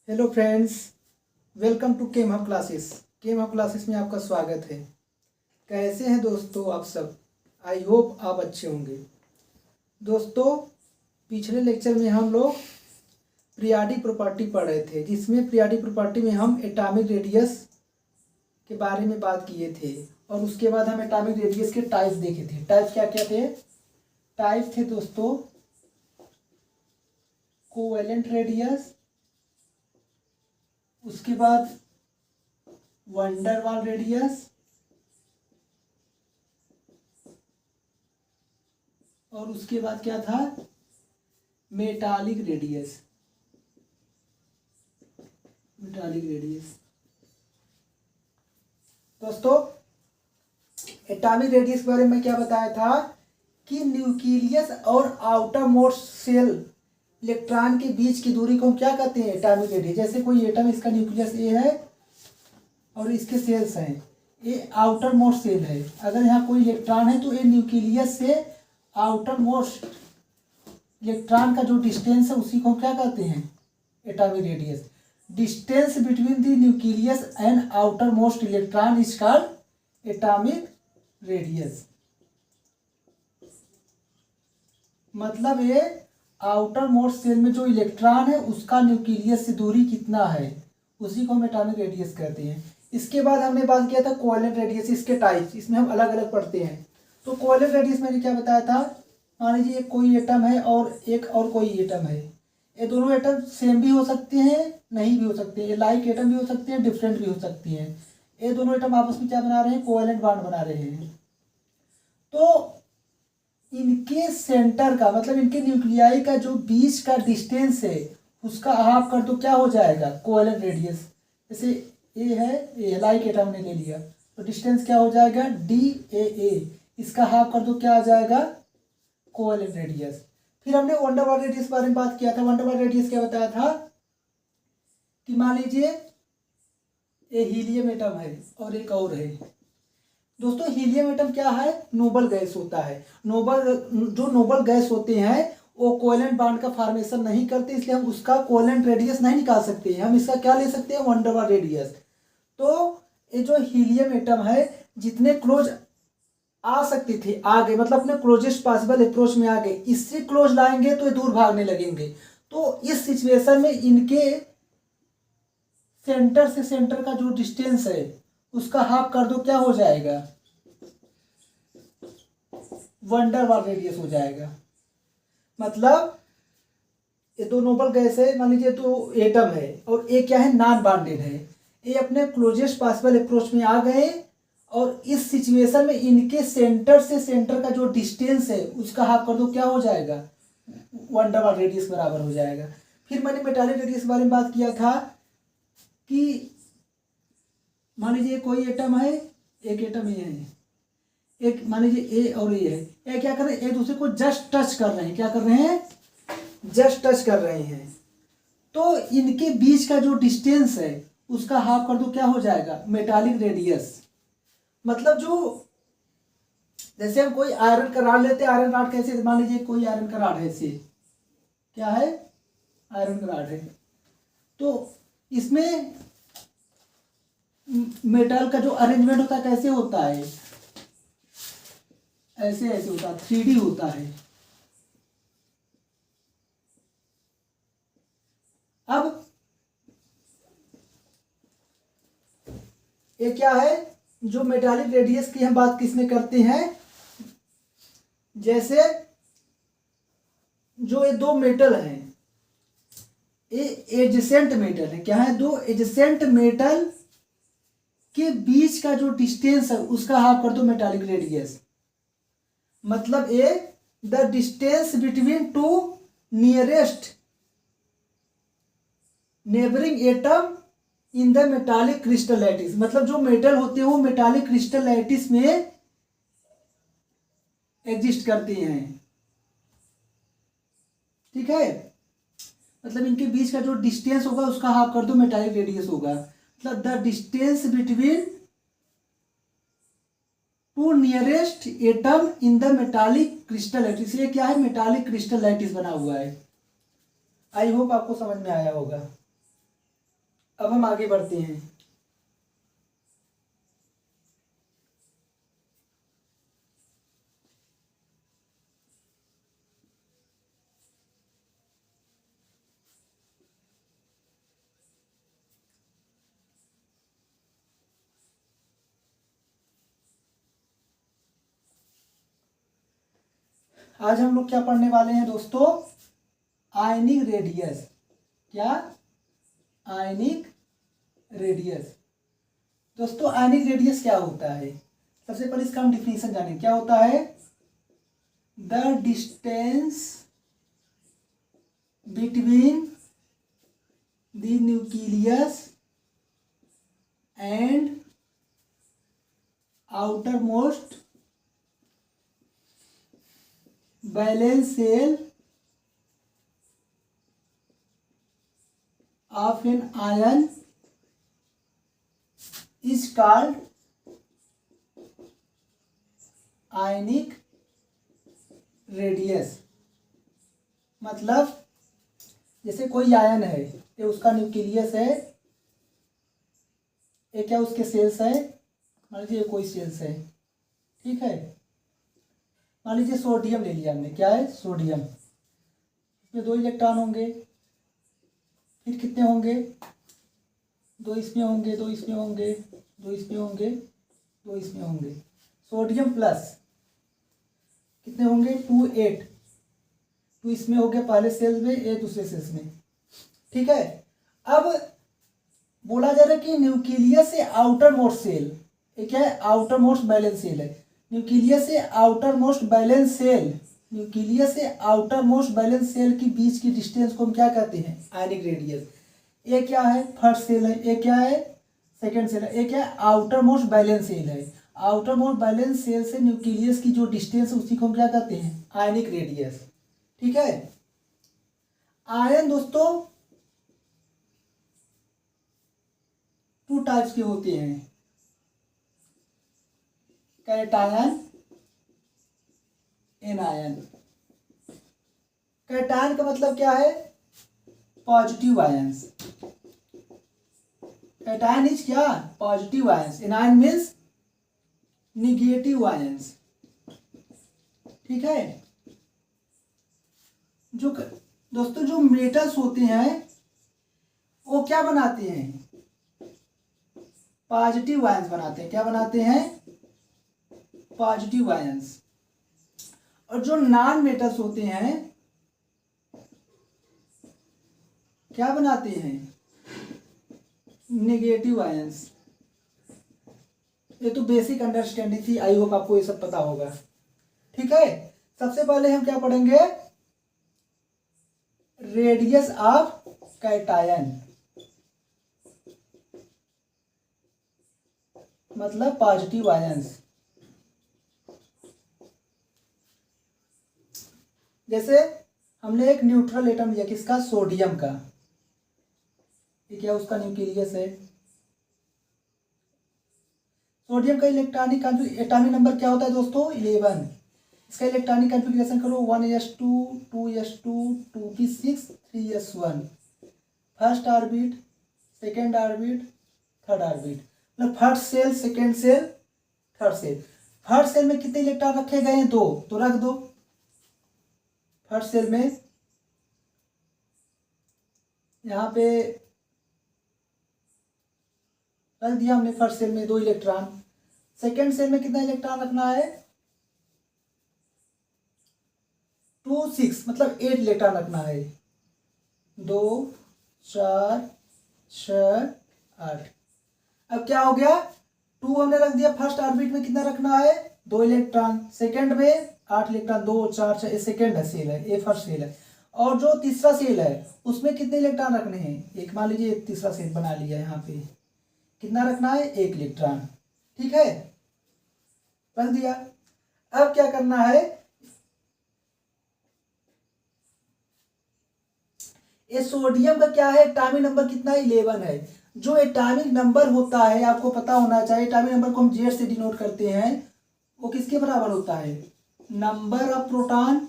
Hello friends, welcome to Chem Hub classes. Chem Hub classes में आपका स्वागत है। कैसे हैं दोस्तों आप सब? आई होप आप अच्छे होंगे। दोस्तों, पिछले लेक्चर में हम लोग पीरियोडिक प्रॉपर्टी पढ़ रहे थे, जिसमें पीरियोडिक प्रॉपर्टी में हम एटॉमिक रेडियस के बारे में बात किए थे और उसके बाद हम एटॉमिक रेडियस के टाइप्स देखे थे। टाइप्स क्या क्या थे? टाइप्स थे दोस्तों कोवेलेंट रेडियस, उसके बाद वंडर वाल रेडियस और उसके बाद क्या था? Metallic radius. मेटालिक रेडियस दोस्तों, एटॉमिक रेडियस के बारे में क्या बताया था कि न्यूक्लियस और आउटर मोस्ट सेल इलेक्ट्रॉन के बीच की दूरी को हम क्या कहते हैं? Atomic radius. जैसे कोई एटम, इसका न्यूक्लियस ए है और इसके सेल्स हैं, ये आउटर मोस्ट सेल है। अगर यहाँ कोई इलेक्ट्रॉन है तो ये न्यूक्लियस से आउटर मोस्ट इलेक्ट्रॉन का जो डिस्टेंस है उसी को हम क्या कहते हैं? Atomic radius. Distance between the nucleus and outer most electron is called atomic radius. मतलब ये आउटर मोस्ट सेल में जो इलेक्ट्रॉन है उसका न्यूक्लियस से दूरी कितना है, उसी को हम एटॉमिक रेडियस कहते हैं। इसके बाद हमने बात किया था कोवेलेंट रेडियस, इसके टाइप्स, इसमें हम अलग अलग पढ़ते हैं। तो कोवेलेंट रेडियस मैंने क्या बताया था? मान लीजिए कोई एटम है और एक और कोई एटम है। ये दोनों एटम सेम भी हो सकते हैं, नहीं भी हो सकते हैं। ये लाइक एटम भी हो सकते हैं, डिफरेंट भी हो सकती हैं। ये दोनों एटम आपस में क्या बना रहे हैं? कोवेलेंट बॉन्ड बना रहे हैं। तो इनके सेंटर का मतलब इनके न्यूक्लियाई का जो बीच का डिस्टेंस है उसका हाफ कर दो, क्या हो जाएगा? Covalent radius. जैसे ए है, ए लाइक एटम ने ले लिया तो डिस्टेंस क्या हो जाएगा? DAA। इसका हाफ कर दो, क्या आ जाएगा? Covalent radius. फिर हमने वंडर वाल रेडियस के बारे में बात किया था। वंडर वाल रेडियस क्या बताया था कि मान लीजिए ये हीलियम एटम है और एक और है। दोस्तों, हीलियम एटम क्या है? नोबल गैस होता है। जो नोबल गैस होते हैं वो कोवेलेंट बॉन्ड का फॉर्मेशन नहीं करते, इसलिए हम उसका कोवेलेंट रेडियस नहीं निकाल सकते हैं। हम इसका क्या ले सकते हैं? वंडर वाल रेडियस। तो ये जो हीलियम एटम है, जितने क्लोज आ सकते थे आ गए, मतलब अपने क्लोजेस्ट पॉसिबल अप्रोच में आ गए। इससे क्लोज लाएंगे तो ये दूर भागने लगेंगे। तो इस सिचुएशन में इनके सेंटर से सेंटर का जो डिस्टेंस है उसका हाफ कर दो, क्या हो जाएगा? वंडर वाल रेडियस हो जाएगा। मतलब ये दो नोबल गैस है, मान लीजिए तो एटम है और एक क्या है? नॉन बॉन्डेड है। ये अपने क्लोजेस्ट पॉसिबल अप्रोच में आ गए और इस सिचुएशन में इनके सेंटर से सेंटर का जो डिस्टेंस है उसका हाफ कर दो, क्या हो जाएगा? वंडर वाल रेडियस बराबर हो जाएगा। फिर मैंने मेटालिक रेडियस के बारे में बात किया था कि मान लीजिए कोई एटम है, एक एटम ये है, एक मान लीजिए ए और ये है। ये क्या कर रहे हैं? एक दूसरे को जस्ट टच कर रहे हैं। क्या कर रहे हैं? जस्ट टच कर रहे हैं। तो इनके बीच का जो डिस्टेंस है उसका हाफ कर दो, क्या हो जाएगा? Metallic radius. मतलब जो जैसे हम कोई आयरन का रॉड लेते हैं, आयरन रॉड कैसे? मान लीजिए कोई आयरन का रॉड है, ऐसे क्या है? आयरन का रॉड है। तो इसमें मेटल का जो अरेंजमेंट होता है कैसे होता है? ऐसे ऐसे होता है, 3D होता है। अब ये क्या है? जो मेटालिक रेडियस की हम बात किसमें करते हैं? जैसे जो ये दो मेटल हैं, ये एडजेसेंट मेटल है। क्या है? दो एडजेसेंट मेटल के बीच का जो डिस्टेंस है उसका हाफ कर दो मेटालिक रेडियस। मतलब ये the distance between two nearest neighbouring atom in the metallic crystal lattice. मतलब जो मेटल होते हैं वो मेटालिक क्रिस्टल लैटिस में एग्जिस्ट करते हैं। ठीक है? मतलब इनके बीच का जो डिस्टेंस होगा उसका हाफ कर दो मेटालिक रेडियस होगा। मतलब the distance between two nearest atom in the metallic crystal lattice. ये क्या है? मेटालिक क्रिस्टल लैटिस बना हुआ है। आई होप आपको समझ में आया होगा। अब हम आगे बढ़ते हैं। आज हम लोग क्या पढ़ने वाले हैं दोस्तों? Ionic radius. क्या? Ionic radius. दोस्तों आयनिक रेडियस क्या होता है? सबसे पहले इसका हम डिफिनेशन जानें। क्या होता है? The distance between the nucleus and outermost valence shell of an ion is called ionic radius। मतलब जैसे कोई आयन है, ये उसका न्यूक्लियस है, ये क्या उसके सेल्स है, मान लीजिए कोई सेल्स है, ठीक है। मान लीजिए सोडियम ले लिया हमने। क्या है? सोडियम। इसमें 2 इलेक्ट्रॉन होंगे, फिर कितने होंगे? 2 इसमें होंगे, 2 इसमें होंगे, 2 इसमें होंगे, 2 इसमें होंगे। सोडियम प्लस कितने होंगे? 2 8। 2 इसमें हो गए पहले सेल्स में, 8 दूसरे सेल्स में, ठीक है। अब बोला जा रहा है कि न्यूक्लियस से आउटर मोस्ट सेल, ये क्या है? आउटर मोस्ट बैलेंस सेल है। न्यूक्लियस से outermost valence shell, nucleus से आउटर मोस्ट बैलेंस सेल के बीच की डिस्टेंस को हम क्या कहते हैं? Ionic radius. ये क्या है? फर्स्ट सेल है। ये क्या है? सेकंड सेल है। ये क्या है? आउटर मोस्ट बैलेंस सेल है। आउटर मोस्ट बैलेंस सेल से न्यूक्लियस की जो डिस्टेंस है उसी को हम क्या कहते हैं? आयनिक रेडियस, ठीक है। आयन दोस्तों 2 टाइप्स के होते हैं, कैटायन, एनायन। कैटायन का मतलब क्या है? Positive ions. कैटायन इज क्या? Positive ions. Anion means negative ions, ठीक है। जो दोस्तों जो मेटल्स होते हैं वो क्या बनाते हैं? पॉजिटिव आयंस बनाते हैं। क्या बनाते हैं? Positive ions. और जो नॉन मेटल्स होते हैं क्या बनाते हैं? Negative ions. ये तो बेसिक अंडरस्टैंडिंग थी, आई होप आपको ये सब पता होगा, ठीक है। सबसे पहले हम क्या पढ़ेंगे? रेडियस ऑफ कैटायन, मतलब पॉजिटिव आयंस। जैसे हमने एक न्यूट्रल एटम लिया, किसका? सोडियम का। ये क्या उसका न्यूक्लियस है। सोडियम का इलेक्ट्रॉनिक एटॉमिक नंबर क्या होता है दोस्तों? 11। इसका इलेक्ट्रॉनिक कॉन्फ़िगरेशन करो 1s2 2s2 2p6 3s1। First orbit, second orbit, third orbit. मतलब first shell, second shell, third shell. First shell में कितने इलेक्ट्रॉन रखे गए हैं? 2, तो रख दो। फर्स्ट सेल में यहाँ पे रख दिया हमने, फर्स्ट सेल में 2 इलेक्ट्रॉन। सेकेंड सेल में कितना इलेक्ट्रॉन रखना है? 2 6, मतलब 8 इलेक्ट्रॉन रखना है। 2 4 6 8। अब क्या हो गया? 2 हमने रख दिया। फर्स्ट ऑर्बिट में कितना रखना है? 2 इलेक्ट्रॉन। सेकेंड में 8 इलेक्ट्रॉन, 2 4 6। सेकेंड है सेल है, ये फर्स्ट सेल है। और जो तीसरा सेल है उसमें कितने इलेक्ट्रॉन रखने हैं? एक, मान लीजिए एक तीसरा सेल बना लिया, यहाँ पे कितना रखना है? 1 इलेक्ट्रॉन, ठीक है, रख दिया। अब क्या करना है? ये सोडियम का क्या है? एटॉमिक नंबर कितना है? 11 है। जो एटॉमिक नंबर होता है आपको पता होना चाहिए, एटॉमिक नंबर को हम जेड से डिनोट करते हैं, वो किसके बराबर होता है? Number of proton,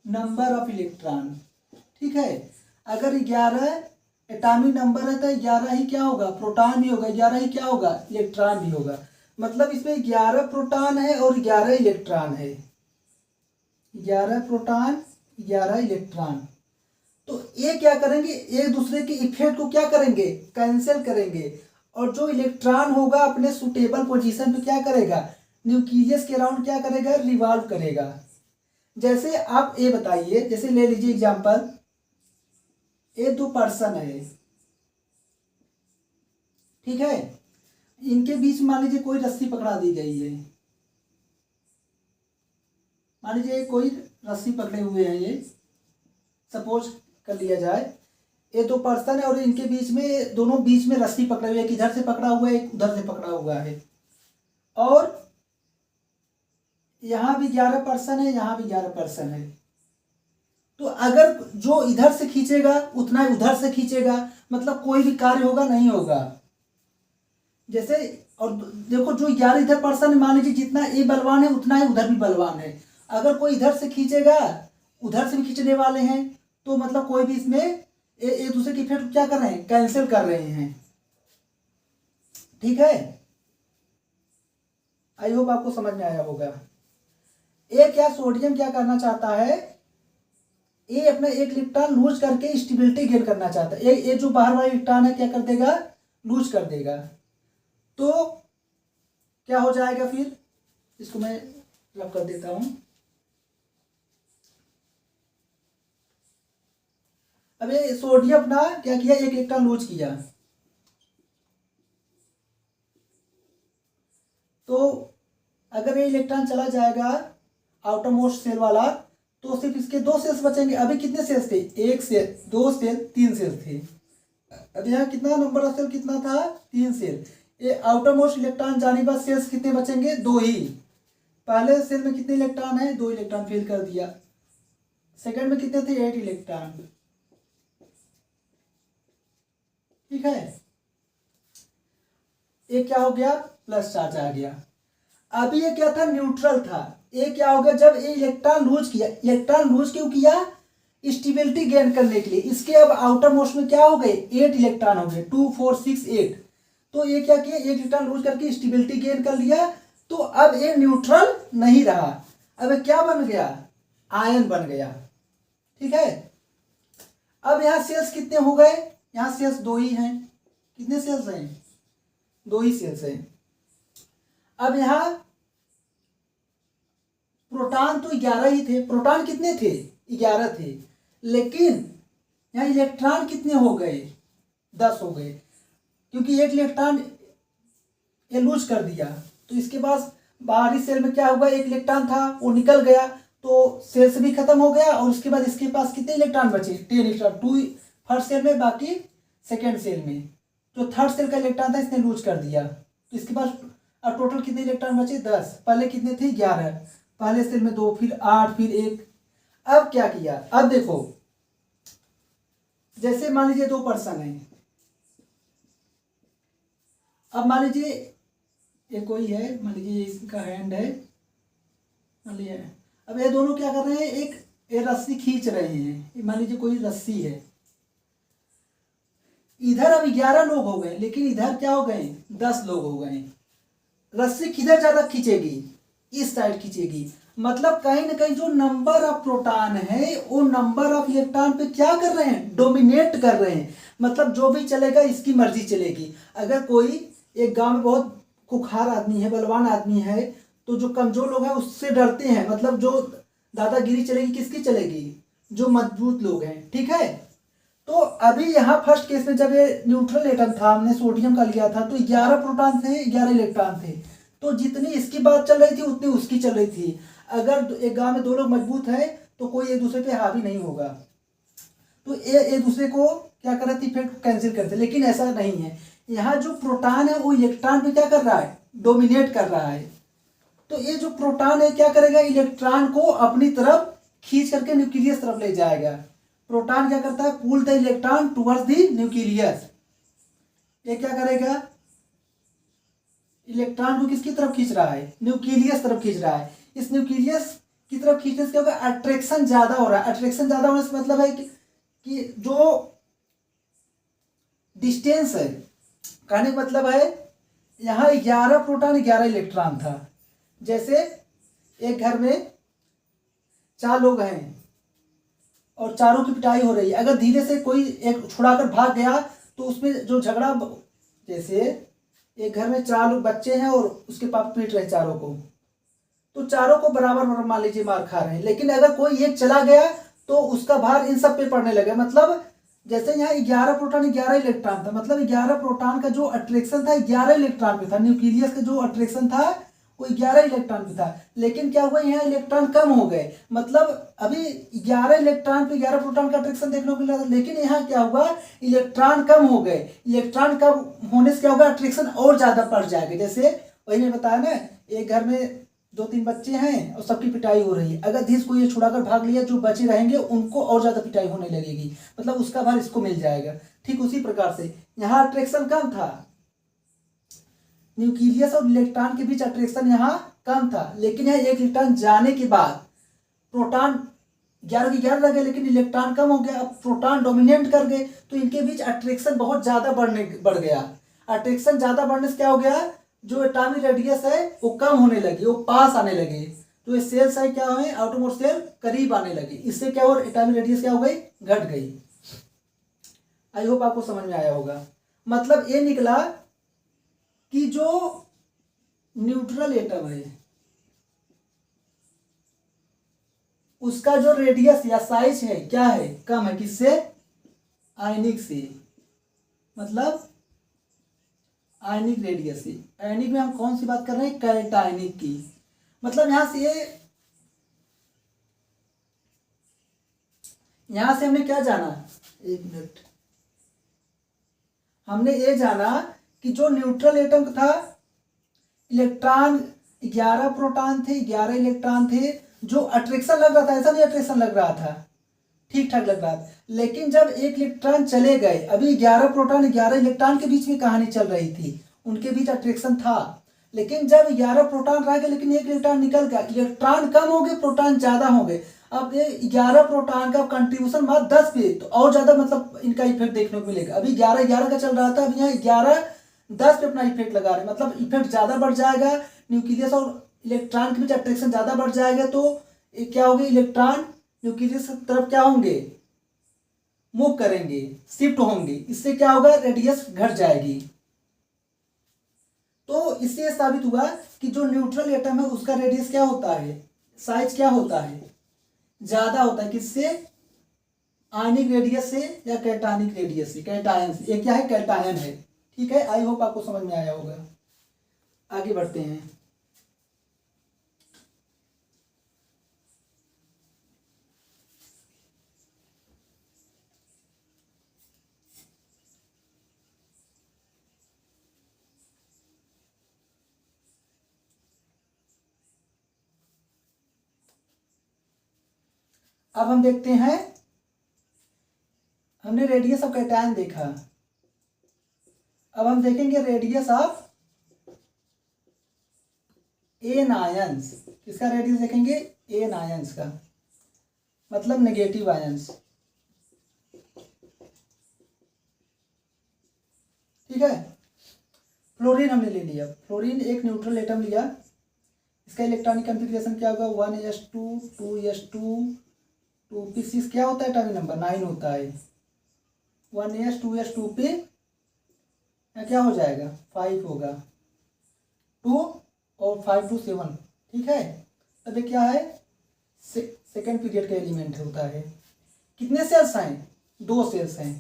number of electron, ठीक है। अगर 11 एटॉमिक नंबर है तो 11 ही क्या होगा, प्रोटॉन भी होगा, 11 ही क्या होगा, इलेक्ट्रॉन भी होगा। मतलब इसमें 11 प्रोटॉन है और 11 इलेक्ट्रॉन है, 11 प्रोटॉन 11 इलेक्ट्रॉन। तो ये क्या करेंगे, एक दूसरे के इफेक्ट को क्या करेंगे, कैंसिल करेंगे, और जो इलेक्ट्रॉन होगा अपने सुटेबल पोजीशन पे क्या करेगा, न्यूक्लियस के अराउंड क्या करेगा, रिवॉल्व करेगा। जैसे आप ये बताइए, जैसे ले लीजिए एग्जांपल, ये दो पर्सन है, ठीक है, इनके बीच मान लीजिए कोई रस्सी पकड़ा दी गई है, मान लीजिए कोई रस्सी पकड़े हुए हैं, ये सपोज कर लिया जाए, ये दो पर्सन है और इनके बीच में, दोनों बीच में रस्सी पकड़े हुए, एक इधर से पकड़ा हुआ है, एक उधर से पकड़ा हुआ है, और यहाँ भी 11 पर्सन है, यहाँ भी 11 पर्सन है। तो अगर जो इधर से खींचेगा उतना ही उधर से खींचेगा, मतलब कोई भी कार्य होगा नहीं होगा। जैसे, और देखो जो 11 इधर पर्सन है, मान लीजिए जितना ये बलवान है उतना ही उधर भी बलवान है। अगर कोई इधर से खींचेगा, उधर से भी खींचने वाले हैं, तो मतलब कोई भी इसमें एक दूसरे की इफेक्ट क्या कर रहे हैं, कैंसिल कर रहे हैं। ठीक है, आई होप आपको समझ में आया होगा। ये क्या, सोडियम क्या करना चाहता है, ये अपना एक इलेक्ट्रॉन लूज करके स्टेबिलिटी गेन करना चाहता है। ये जो बाहर वाला इलेक्ट्रॉन है क्या कर देगा, लूज कर देगा। तो क्या हो जाएगा फिर, इसको मैं रब कर देता हूं। अब ये सोडियम अपना क्या किया, एक इलेक्ट्रॉन लूज किया, तो अगर ये इलेक्ट्रॉन चला जाएगा आउटर मोस्ट सेल वाला, तो सिर्फ इसके 2 सेल्स बचेंगे। अभी कितने सेल्स थे, 1 सेल, 2 सेल, 3 सेल्स थे। अब यहाँ कितना नंबर ऑफ सेल कितना था, 3 सेल। ये आउटर मोस्ट इलेक्ट्रॉन जाने के बाद सेल्स कितने बचेंगे, 2 ही। पहले सेल में कितने इलेक्ट्रॉन है, 2 इलेक्ट्रॉन फेल कर दिया। सेकंड में कितने थे, 8 इलेक्ट्रॉन। ठीक है, ये क्या हो गया, प्लस चार्ज आ गया। अभी ये क्या था, न्यूट्रल था। ये क्या हो गया, जब ये इलेक्ट्रॉन लूज किया, इलेक्ट्रॉन लूज क्यों किया, स्टेबिलिटी गेन करने के लिए। इसके अब आउटर मोस्ट में क्या हो गए, 8 इलेक्ट्रॉन हो गए, 2 4 6 8। तो ये क्या किया, एक इलेक्ट्रॉन लूज करके स्टेबिलिटी गेन कर लिया। तो अब ये न्यूट्रल नहीं रहा, अब क्या बन गया, आयन बन गया। ठीक है, अब यहाँ सेल्स कितने हो गए, यहाँ सेल्स 2 ही हैं। कितने सेल्स हैं, 2 ही सेल्स हैं। अब यहाँ प्रोटॉन तो 11 ही थे, प्रोटॉन कितने थे, 11 थे, लेकिन यहाँ इलेक्ट्रॉन कितने हो गए, 10 हो गए, क्योंकि एक इलेक्ट्रॉन ये लूज कर दिया। तो इसके पास बाहरी सेल में क्या हुआ, एक इलेक्ट्रॉन था वो निकल गया, तो सेल्स भी खत्म हो गया। और उसके बाद इसके पास कितने इलेक्ट्रॉन बचे, 10 इलेक्ट्रॉन, 2 फर्स्ट सेल में, बाकी सेकेंड सेल में। जो थर्ड सेल का इलेक्ट्रॉन था इसने लूज कर दिया, तो इसके पास अब टोटल कितने इलेक्ट्रॉन बचे, 10। पहले कितने थे, 11। पहले सेल में 2, फिर 8, फिर 1। अब क्या किया, अब देखो, जैसे मान लीजिए 2 पर्सन है, अब मान लीजिए ये कोई है, मान लीजिए इसका हैंड है, मान लीजिए। अब ये दोनों क्या कर रहे हैं, एक ये रस्सी खींच रहे हैं, मान लीजिए कोई रस्सी है। इधर अब 11 लोग हो गए, लेकिन इधर क्या हो गए, 10 लोग हो गए। रस्सी किधर ज्यादा खींचेगी, इस साइड खींचेगी। मतलब कहीं ना कहीं जो नंबर ऑफ प्रोटॉन है वो नंबर ऑफ इलेक्ट्रॉन पे क्या कर रहे हैं, डोमिनेट कर रहे हैं। मतलब जो भी चलेगा इसकी मर्जी चलेगी। अगर कोई एक गांव में बहुत खुखार आदमी है, बलवान आदमी है, तो जो कमजोर लोग हैं उससे डरते हैं। मतलब जो दादागिरी चलेगी किसकी चलेगी, जो मजबूत लोग हैं। ठीक है, तो अभी यहाँ फर्स्ट केस में जब ये न्यूट्रल एटम था, हमने सोडियम का लिया था, तो 11 प्रोटॉन थे, 11 इलेक्ट्रॉन थे। तो जितनी इसकी बात चल रही थी उतनी उसकी चल रही थी। अगर एक गांव में 2 लोग मजबूत है तो कोई एक दूसरे पे हावी नहीं होगा, तो ये एक दूसरे को क्या कर रहे थे, इफेक्ट कैंसिल करते। लेकिन ऐसा नहीं है, यहाँ जो प्रोटॉन है वो इलेक्ट्रॉन पे क्या कर रहा है, डोमिनेट कर रहा है। तो ये जो प्रोटॉन है क्या करेगा, इलेक्ट्रॉन को अपनी तरफ खींच करके न्यूक्लियस तरफ ले जाएगा। प्रोटॉन क्या करता है, pull the electron towards the nucleus. ये क्या करेगा, इलेक्ट्रॉन को किसकी तरफ खींच रहा है, न्यूक्लियस तरफ खींच रहा है। इस न्यूक्लियस की तरफ खींचने से क्या होगा, अट्रैक्शन ज्यादा हो रहा है। अट्रैक्शन ज्यादा होने से मतलब है कि जो डिस्टेंस है। कहने का मतलब है यहाँ 11 प्रोटॉन 11 इलेक्ट्रॉन था। जैसे एक घर में 4 लोग हैं और चारों की पिटाई हो रही है, अगर धीरे से कोई एक छुड़ाकर भाग गया तो उसमें जो झगड़ा, जैसे एक घर में 4 लोग बच्चे हैं और उसके पापा पीट रहे हैं चारों को, तो चारों को बराबर मान लीजिए मार खा रहे हैं, लेकिन अगर कोई एक चला गया तो उसका भार इन सब पे पड़ने लगे। मतलब जैसे यहाँ 11 प्रोटॉन 11 इलेक्ट्रॉन था, मतलब 11 प्रोटॉन का जो अट्रैक्शन था 11 इलेक्ट्रॉन पे था। न्यूक्लियस का जो अट्रैक्शन था वो 11 इलेक्ट्रॉन पे था, लेकिन क्या हुआ यहाँ इलेक्ट्रॉन कम हो गए। मतलब अभी 11 इलेक्ट्रॉन पे 11 प्रोटॉन का अट्रैक्शन देखने को मिला था, लेकिन यहाँ क्या हुआ इलेक्ट्रॉन कम हो गए। इलेक्ट्रॉन कम होने से क्या होगा अट्रैक्शन और ज़्यादा बढ़ जाएगा। जैसे वही मैं बताया ना, एक घर में 2-3 बच्चे हैं और सबकी पिटाई हो रही है, अगर धीरे को ये छुड़ाकर भाग लिया, जो बचे रहेंगे उनको और ज़्यादा पिटाई होने लगेगी, मतलब उसका भार इसको मिल जाएगा। ठीक उसी प्रकार से यहाँ अट्रैक्शन कम था, न्यूक्लियस और इलेक्ट्रॉन के बीच अट्रैक्शन यहाँ कम था, लेकिन यहाँ एक इलेक्ट्रॉन जाने के बाद प्रोटॉन 11 के 11 रह गए, लेकिन इलेक्ट्रॉन कम हो गया, अब प्रोटॉन डोमिनेट कर गए, तो इनके बीच अट्रैक्शन बहुत ज़्यादा बढ़ गया। अट्रैक्शन ज़्यादा बढ़ने से क्या हो गया, जो एटॉमिक रेडियस है वो कम होने लगी, वो पास आने लगे, तो ये सेल्स है क्या हुए आउटरमोस्ट सेल करीब आने लगे। इससे क्या हो एटॉमिक रेडियस क्या हो गई घट गई। आई होप आपको समझ में आया होगा। मतलब ये निकला कि जो न्यूट्रल एटम है उसका जो रेडियस या साइज है क्या है कम है, किससे आयनिक से, मतलब आयनिक रेडियस से। आयनिक में हम कौन सी बात कर रहे हैं कैटायनिक की। मतलब यहां से हमने क्या जाना, एक मिनट, हमने ये जाना कि जो न्यूट्रल एटम था इलेक्ट्रॉन 11 प्रोटॉन थे 11 इलेक्ट्रॉन थे, जो अट्रैक्शन लग रहा था ऐसा नहीं अट्रैक्शन लग रहा था, ठीक ठाक लग रहा था, लेकिन जब एक इलेक्ट्रॉन चले गए, अभी 11 प्रोटॉन 11 इलेक्ट्रॉन के बीच में कहानी चल रही थी, उनके बीच अट्रैक्शन था, लेकिन जब 11 प्रोटॉन रह गए लेकिन एक इलेक्ट्रॉन निकल गया, इलेक्ट्रॉन कम हो गए प्रोटॉन ज्यादा हो गए। अब ये 11 प्रोटॉन का कंट्रीब्यूशन मात्र 10 पे, तो और ज्यादा मतलब इनका इफेक्ट देखने को मिलेगा। अभी 11-11 का चल रहा था, अभी यहाँ 11-10 पे अपना इफेक्ट लगा रहे, मतलब इफेक्ट ज्यादा बढ़ जाएगा, न्यूक्लियस और इलेक्ट्रॉन के बीच अट्रैक्शन ज्यादा बढ़ जाएगा, तो क्या होगी इलेक्ट्रॉन न्यूक्लियस की तरफ क्या होंगे मूव करेंगे, शिफ्ट होंगे, इससे क्या होगा रेडियस घट जाएगी। तो इससे साबित हुआ कि जो न्यूट्रल एटम है उसका रेडियस क्या होता है, साइज क्या होता है, ज्यादा होता है, किससे आयनिक रेडियस से या कैटायनिक रेडियस से, कैटायन से। ये क्या है कैटायन है। ठीक है, आई होप आपको समझ में आया होगा। आगे बढ़ते हैं। अब हम देखते हैं, हमने रेडियस ऑफ कैटायन देखा, अब हम देखेंगे रेडियस ऑफ एन आयंस। किसका रेडियस देखेंगे एन आयंस का, मतलब नेगेटिव आयंस। ठीक है, फ्लोरीन हमने ले लिया, फ्लोरीन एक न्यूट्रल एटम लिया, इसका इलेक्ट्रॉनिक कॉन्फ़िगरेशन क्या होगा 1s2 2s2 2p6, क्या होता है एटॉमिक नंबर 9 होता है, 1s 2s 2p क्या हो जाएगा 5 होगा, 2 और 5 2 7। ठीक है, अब ये क्या है सेकेंड पीरियड का एलिमेंट होता है। कितने सेल्स हैं 2 सेल्स हैं,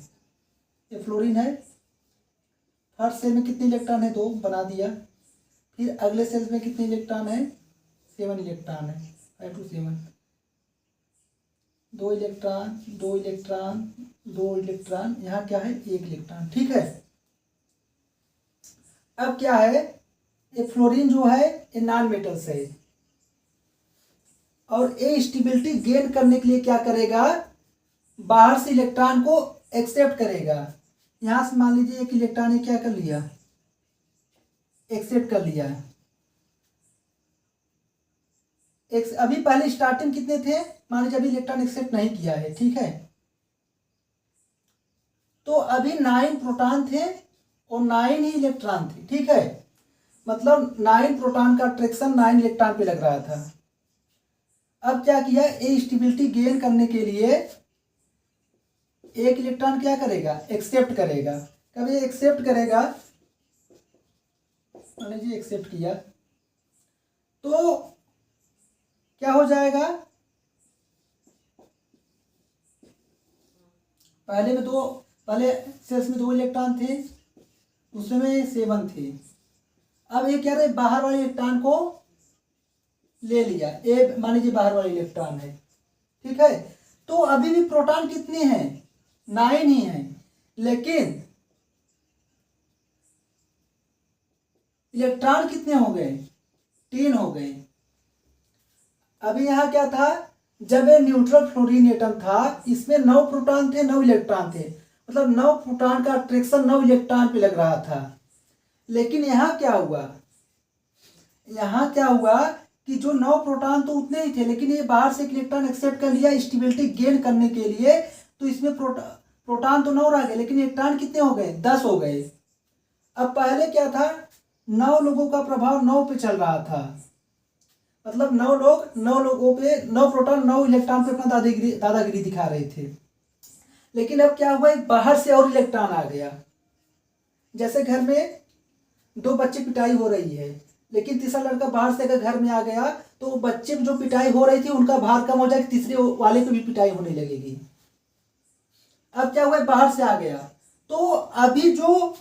ये फ्लोरीन है, हर सेल में कितने इलेक्ट्रॉन है 2 बना दिया, फिर अगले सेल में कितने इलेक्ट्रॉन है 7 इलेक्ट्रॉन है, 5 2 7, 2 इलेक्ट्रॉन 2 इलेक्ट्रॉन 2 इलेक्ट्रॉन, यहाँ क्या है 1 इलेक्ट्रॉन। ठीक है, अब क्या है ये फ्लोरीन जो है ये नॉन मेटल्स है, और ये स्टेबिलिटी गेन करने के लिए क्या करेगा बाहर से इलेक्ट्रॉन को एक्सेप्ट करेगा। यहां से मान लीजिए एक इलेक्ट्रॉन ने क्या कर लिया एक्सेप्ट कर लिया, अभी पहले स्टार्टिंग कितने थे मान लीजिए, अभी इलेक्ट्रॉन एक्सेप्ट नहीं किया है। ठीक है, तो अभी 9 प्रोटॉन थे और 9 ही इलेक्ट्रॉन थे, ठीक है। मतलब 9 प्रोटॉन का अट्रैक्शन 9 इलेक्ट्रॉन पे लग रहा था। अब क्या किया, ये स्टेबिलिटी गेन करने के लिए एक इलेक्ट्रॉन क्या करेगा, एक्सेप्ट करेगा। कब ये एक्सेप्ट करेगा, मान लीजिए एक्सेप्ट किया तो क्या हो जाएगा, पहले सेल्स में 2 इलेक्ट्रॉन थे, उसमें 7 थे। अब ये क्या रहे, बाहर वाले इलेक्ट्रॉन को ले लिया, ए मान लीजिए बाहर वाले इलेक्ट्रॉन है, ठीक है। तो अभी भी प्रोटॉन कितने हैं, 9 ही हैं, लेकिन इलेक्ट्रॉन कितने हो गए, 3 हो गए। अभी यहाँ क्या था, जब ये न्यूट्रल फ्लोरीन एटम था, इसमें 9 प्रोटॉन थे, 9 इलेक्ट्रॉन थे, मतलब 9 प्रोटॉन का अट्रैक्शन 9 इलेक्ट्रॉन पे लग रहा था। लेकिन यहाँ क्या हुआ, कि जो 9 प्रोटॉन तो उतने ही थे, लेकिन ये बाहर से एक इलेक्ट्रॉन एक्सेप्ट कर लिया स्टेबिलिटी गेन करने के लिए, तो इसमें प्रोटॉन तो 9 रह गए, लेकिन इलेक्ट्रॉन कितने हो गए, 10 हो गए। अब पहले क्या था, 9 लोगों का प्रभाव 9 पे चल रहा था, मतलब 9 लोगों पे 9 प्रोटॉन 9 इलेक्ट्रॉन पे अपना दादागिरी दिखा रहे थे। लेकिन अब क्या हुआ, एक बाहर से और इलेक्ट्रॉन आ गया। जैसे घर में 2 बच्चे पिटाई हो रही है, लेकिन तीसरा लड़का बाहर से अगर घर में आ गया, तो बच्चे जो पिटाई हो रही थी उनका भार कम हो जाएगा, तीसरे वाले को भी पिटाई होने लगेगी। अब क्या हुआ, बाहर से आ गया, तो अभी जो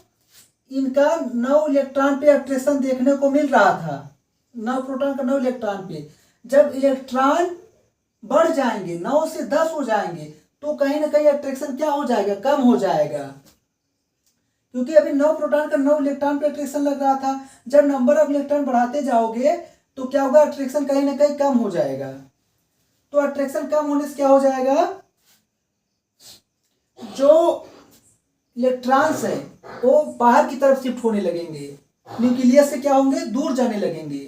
इनका 9 इलेक्ट्रॉन पे अट्रैक्शन देखने को मिल रहा था, 9 प्रोटॉन का 9 इलेक्ट्रॉन पे, जब इलेक्ट्रॉन बढ़ जाएंगे, 9 से 10 हो जाएंगे, तो कहीं ना कहीं अट्रैक्शन क्या हो जाएगा, कम हो जाएगा। क्योंकि अभी 9 प्रोटॉन का 9 इलेक्ट्रॉन पे अट्रैक्शन लग रहा था, जब नंबर ऑफ इलेक्ट्रॉन बढ़ाते जाओगे तो क्या होगा, अट्रैक्शन कहीं ना कहीं कम हो जाएगा। तो अट्रैक्शन कम होने से क्या हो जाएगा, जो इलेक्ट्रॉन्स है वो बाहर की तरफ शिफ्ट होने लगेंगे, न्यूक्लियस से क्या होंगे, दूर जाने लगेंगे।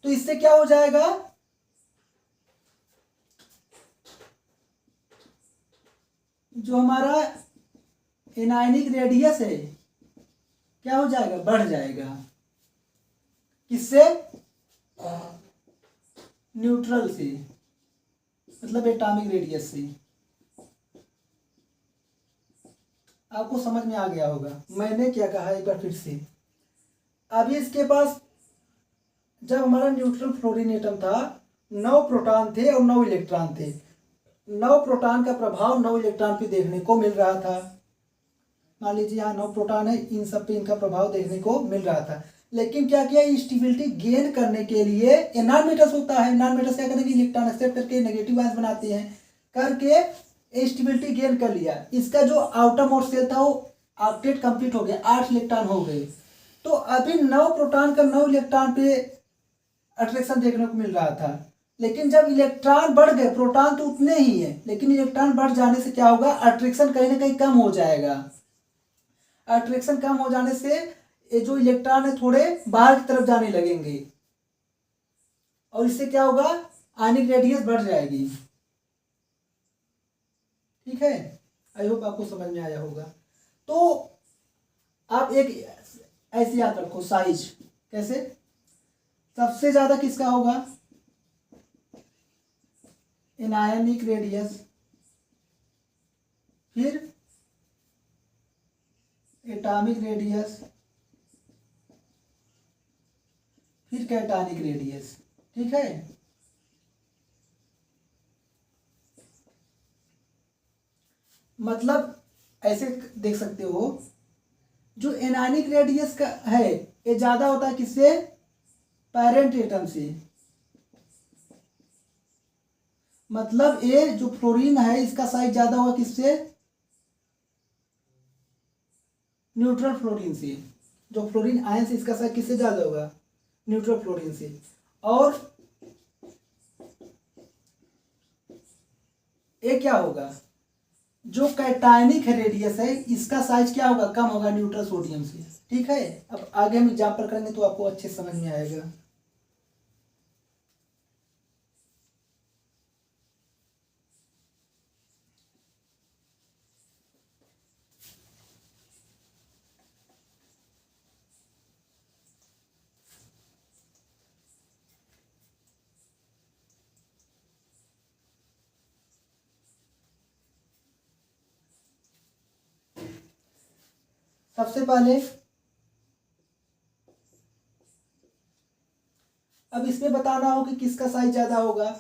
तो इससे क्या हो जाएगा, जो हमारा एनायनिक रेडियस है क्या हो जाएगा, बढ़ जाएगा। किससे, न्यूट्रल से, मतलब एटॉमिक रेडियस से। आपको समझ में आ गया होगा मैंने क्या कहा, एक बार फिर से। अभी इसके पास जब हमारा न्यूट्रल फ्लोरीन एटम था, 9 प्रोटॉन थे और 9 इलेक्ट्रॉन थे। 9 प्रोटॉन का प्रभाव 9 इलेक्ट्रॉन पे देखने को मिल रहा था। मान लीजिए यहाँ 9 प्रोटॉन है, इन सब पे इनका प्रभाव देखने को मिल रहा था। लेकिन क्या किया, स्टेबिलिटी गेन करने के लिए नॉन मेटल्स होता है, नॉन मेटल्स क्या करेंगे, इलेक्ट्रॉन एक्सेप्ट करके नेगेटिव आयंस बनाते हैं, करके स्टेबिलिटी गेन कर लिया। इसका जो आउटर मोस्ट सेल था वो ऑक्टेट कंप्लीट हो गया, 8 इलेक्ट्रॉन हो गए। तो अभी 9 प्रोटॉन का 9 इलेक्ट्रॉन पे अट्रैक्शन देखने को मिल रहा था, लेकिन जब इलेक्ट्रॉन बढ़ गए, प्रोटॉन तो उतने ही है, लेकिन इलेक्ट्रॉन बढ़ जाने से क्या होगा, अट्रैक्शन कहीं ना कहीं कम हो जाएगा। अट्रैक्शन कम हो जाने से ये जो इलेक्ट्रॉन है थोड़े बाहर की तरफ जाने लगेंगे, और इससे क्या होगा, आयनिक रेडियस बढ़ जाएगी। ठीक है, आई होप आपको समझ में आया होगा। तो आप एक ऐसे याद रखो, साइज कैसे, सबसे ज्यादा किसका होगा, एनायनिक रेडियस, फिर एटॉमिक रेडियस, फिर कैटायनिक रेडियस। ठीक है, मतलब ऐसे देख सकते हो, जो एनायनिक रेडियस का है ये ज्यादा होता है किससे, पेरेंट एटम से। मतलब ये जो फ्लोरीन है इसका साइज ज्यादा होगा किससे, न्यूट्रल फ्लोरीन से। जो फ्लोरीन आयन से इसका साइज किससे ज्यादा होगा, न्यूट्रल फ्लोरीन से। और ये क्या होगा, जो कैटायनिक रेडियस है इसका साइज क्या होगा, कम होगा न्यूट्रल सोडियम से। ठीक है, अब आगे हम एग्जाम्पल करेंगे तो आपको अच्छे समझ में आएगा। सबसे पहले अब इसमें बताना हो कि किसका साइज ज़्यादा होगा।